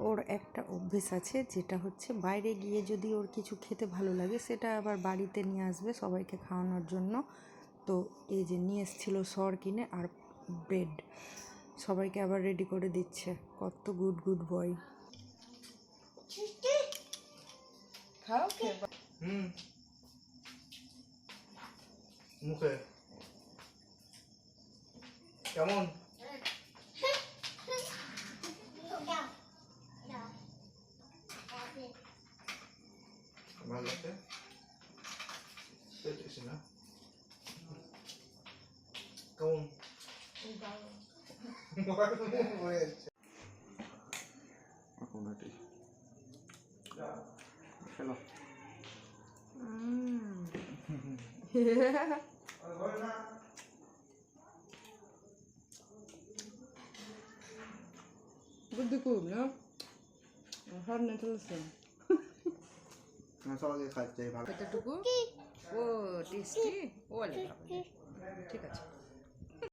ওর একটা অভ্যেস আছে, যেটা হচ্ছে বাইরে গিয়ে যদি ওর কিছু খেতে ভালো লাগে সেটা আবার বাড়িতে নিয়ে আসবে সবাইকে খাওয়ানোর জন্য। তো এই যে নিয়ে এসেছিলো সর কিনে আর ব্রেড, সবাইকে আবার রেডি করে দিচ্ছে। কত গুড গুড বয়। খাও মুখে কেমন? ভালো লাগছে না? কেমন? খেলো। Good good, no? Har ni till sen? সবাইকে খাচ্ছে ভালো। কতটুকু? ও টেস্টি, ওলে বাবা, ঠিক আছে।